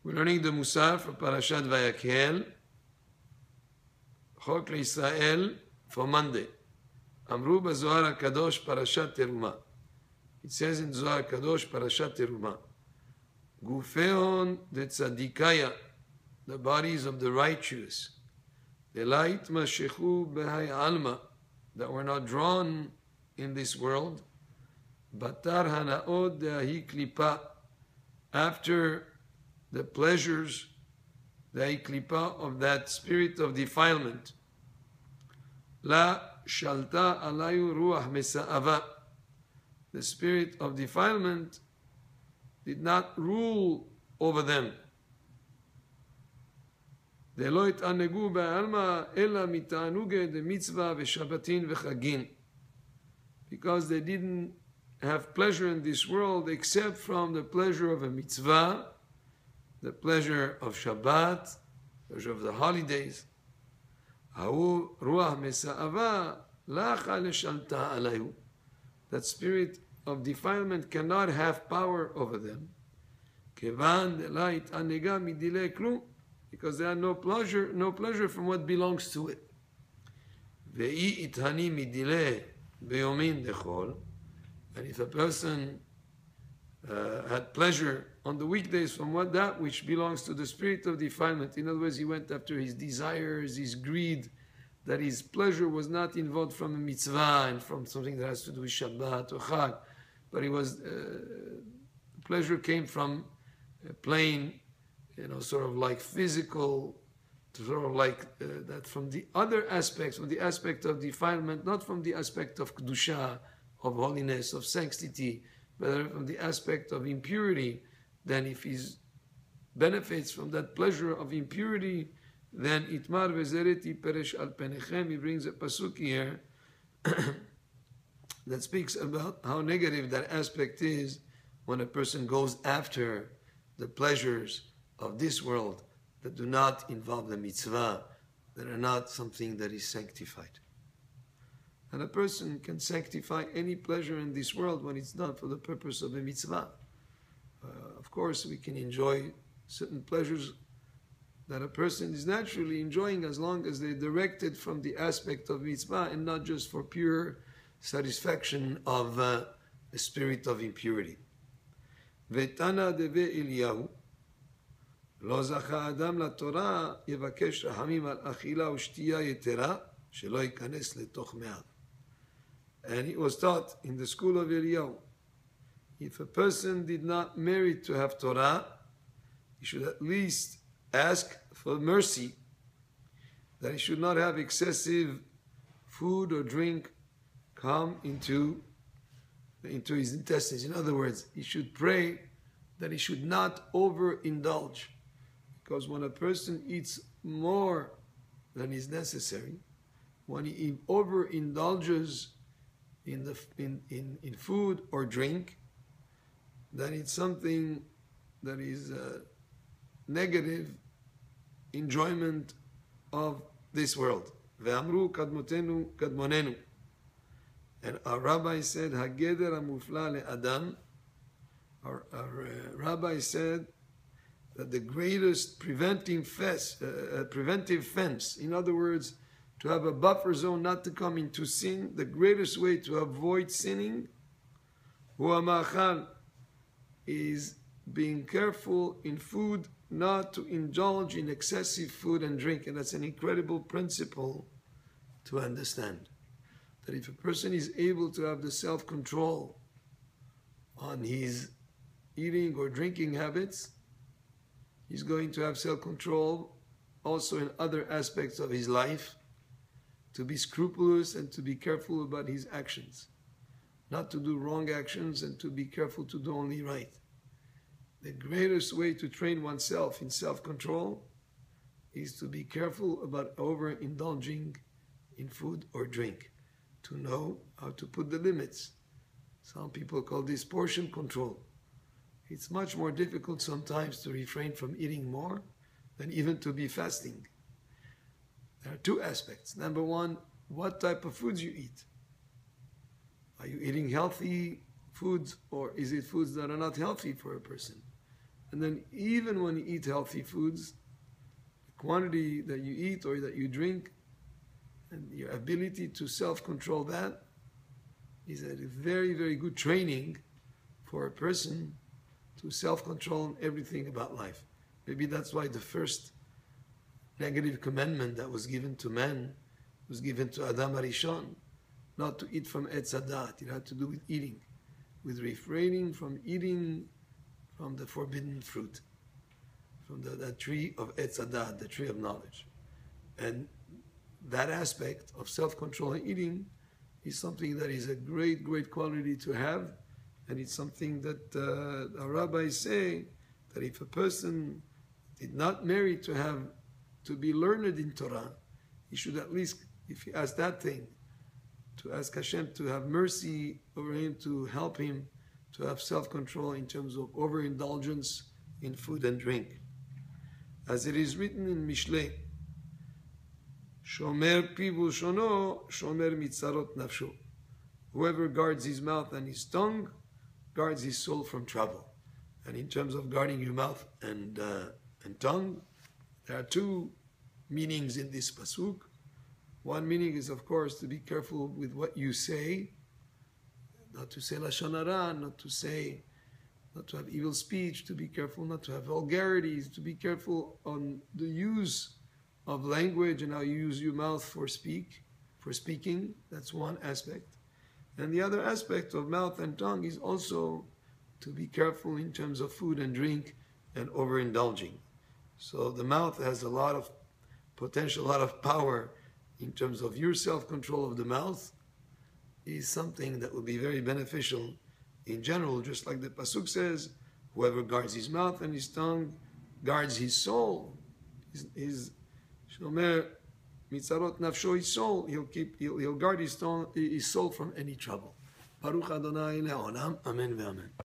We're learning the Mussar for Parashat Vayakhel, Chok LeIsrael for Monday. Amru b'Zohar HaKadosh Parashat Teruma. It says in Zohar HaKadosh Parashat Teruma, Gufeon de Tzadikaya, the bodies of the righteous, the light mashechu b'hai alma, that were not drawn in this world, batar hanaod de'ahi klipa, after the pleasures, the klipa of that spirit of defilement. La shalta alayu ruach mesa'ava. The spirit of defilement did not rule over them. De'lo it'anegu ba'alma ela mita'anuge de mitzvah v'shabbatin v'chagin. Because they didn't have pleasure in this world except from the pleasure of a mitzvah, the pleasure of Shabbat, the pleasure of the holidays. That spirit of defilement cannot have power over them. Because they have no pleasure from what belongs to it. And if a person had pleasure on the weekdays from that which belongs to the spirit of defilement, in other words, he went after his desires, his greed, that his pleasure was not involved from a mitzvah and from something that has to do with Shabbat or Chag, but pleasure came from plain, sort of like physical, sort of like that from the other aspects, from the aspect of defilement, not from the aspect of kedusha, of holiness, of sanctity, but from the aspect of impurity. Then if he benefits from that pleasure of impurity, then itmar vezereti peresh al penechem. He brings a pasuk here that speaks about how negative that aspect is when a person goes after the pleasures of this world that do not involve the mitzvah, that are not something that is sanctified. And a person can sanctify any pleasure in this world when it's done for the purpose of a mitzvah. Of course, we can enjoy certain pleasures that a person is naturally enjoying as long as they're directed from the aspect of mitzvah and not just for pure satisfaction of the spirit of impurity. Vetana deve Eliyahu, lo zacha adam la Torah yevakesh rahamim al achila u'shtiya yetera shelo yikanes letoch me'av. And it was taught in the school of Eliyahu, if a person did not merit to have Torah, he should at least ask for mercy, that he should not have excessive food or drink come into his intestines. In other words, he should pray that he should not overindulge. Because when a person eats more than is necessary, when he overindulges in food or drink, then it's something that is negative enjoyment of this world. Ve'amru kadmotenu kadmonenu. And our Rabbi said, Hageder hamufla le'adam. Our Rabbi said that the greatest preventive fence, in other words, to have a buffer zone not to come into sin, the greatest way to avoid sinning, is being careful in food, not to indulge in excessive food and drink. And that's an incredible principle to understand. That if a person is able to have the self-control on his eating or drinking habits, he's going to have self-control also in other aspects of his life, to be scrupulous and to be careful about his actions, not to do wrong actions and to be careful to do only right. The greatest way to train oneself in self-control is to be careful about overindulging in food or drink, to know how to put the limits. Some people call this portion control. It's much more difficult sometimes to refrain from eating more than even to be fasting. There are two aspects. Number one, what type of foods you eat. Are you eating healthy foods, or is it foods that are not healthy for a person? And then even when you eat healthy foods, the quantity that you eat or that you drink, and your ability to self-control that is a very, very good training for a person to self-control everything about life. Maybe that's why the first negative commandment that was given to man was given to Adam Arishon, not to eat from Etz Hadat. It had to do with eating, with refraining from eating from the forbidden fruit, from the tree of Etz Hadat, the tree of knowledge. And that aspect of self-control and eating is something that is a great, great quality to have. And it's something that our rabbis say that if a person did not merit to be learned in Torah, he should at least, if he has that thing, to ask Hashem to have mercy over him, to help him to have self-control in terms of overindulgence in food and drink. As it is written in Mishlei, Shomer pivu shono, shomer mitzarot nafsho. Whoever guards his mouth and his tongue guards his soul from trouble. And in terms of guarding your mouth and tongue, there are two meanings in this pasuk. One meaning is, of course, to be careful with what you say, not to say lashon hara, not to have evil speech, to be careful not to have vulgarities, to be careful on the use of language and how you use your mouth for speaking. That's one aspect. And the other aspect of mouth and tongue is also to be careful in terms of food and drink and overindulging. So the mouth has a lot of potential, a lot of power in terms of your self-control of the mouth is something that will be very beneficial in general, just like the pasuk says, whoever guards his mouth and his tongue guards his soul. His shomer mitzarot nafsho, his soul. He'll guard his soul from any trouble. Baruch Adonai le'olam. Amen ve'amen.